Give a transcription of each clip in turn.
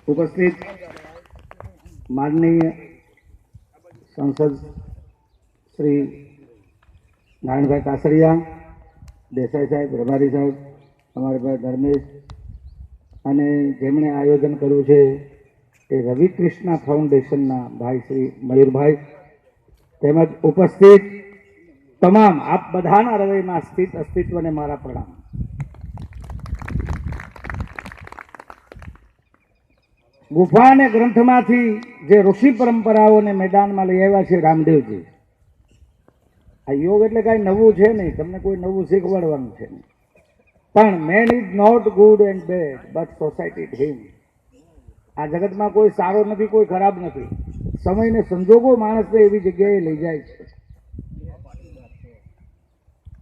ઉપસ્થિત માનનીય સંસદ શ્રી નારાયણભાઈ કાસરિયા, દેસાઈ સાહેબ, પ્રભારી સાહેબ, અમારા ભાઈ ધર્મેશ, અને જેમણે આયોજન કર્યું છે એ રવિ કૃષ્ણા ફાઉન્ડેશનના ભાઈ શ્રી મયુરભાઈ, તેમજ ઉપસ્થિત તમામ આપ બધાના હૃદયમાં સ્થિત અસ્તિત્વને મારા પ્રણામ. ગુફા અને ગ્રંથમાંથી જે ઋષિ પરંપરાઓને મેદાનમાં લઈ આવ્યા છે રામદેવજી. આ યોગ એટલે કાંઈ નવું છે નહીં, તમને કોઈ નવું શીખવાડવાનું છે નહીં. પણ man is not good and bad but society is him. આ જગતમાં કોઈ સારો નથી, કોઈ ખરાબ નથી. સમય ને સંજોગો માણસને એવી જગ્યાએ લઈ જાય છે.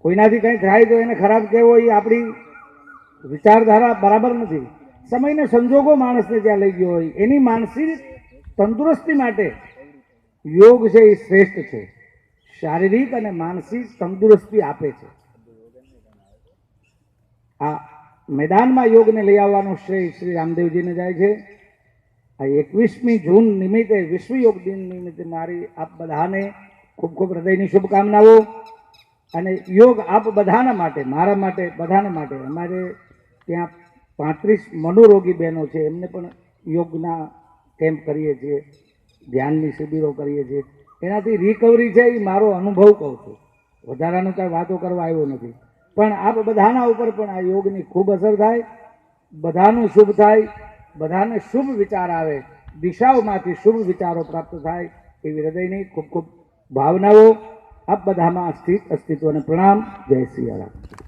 કોઈનાથી કંઈ થાય તો એને ખરાબ કહેવો એ આપણી વિચારધારા બરાબર નથી. સમય ને સંજોગો માણસને ત્યાં લઈ ગયો હોય, એની માનસિક તંદુરસ્તી માટે યોગ છે એ શ્રેષ્ઠ છે. શારીરિક અને માનસિક તંદુરસ્તી આપે છે. આ મેદાનમાં યોગને લઈ આવવાનું શ્રેય શ્રી રામદેવજીને જાય છે. આ 21મી જૂન નિમિત્તે, વિશ્વ યોગ દિન નિમિત્તે મારી આપ બધાને ખૂબ ખૂબ હૃદયની શુભકામનાઓ. અને યોગ આપ બધાના માટે, મારા માટે, બધાના માટે. અમારે ત્યાં 35 મનોરોગી બહેનો છે, એમને પણ યોગના કેમ્પ કરીએ છીએ, ધ્યાનની શિબિરો કરીએ છીએ. એનાથી રિકવરી છે એ મારો અનુભવ કહું છું, વધારાનું કાંઈ વાતો કરવા આવ્યો નથી. પણ આપ બધાના ઉપર પણ આ યોગની ખૂબ અસર થાય, બધાનું શુભ થાય, બધાને શુભ વિચાર આવે, દિશાઓમાંથી શુભ વિચારો પ્રાપ્ત થાય એવી હૃદયની ખૂબ ખૂબ ભાવનાઓ. આપ બધામાં સ્થિત અસ્તિત્વને પ્રણામ. જય શ્રી રામ.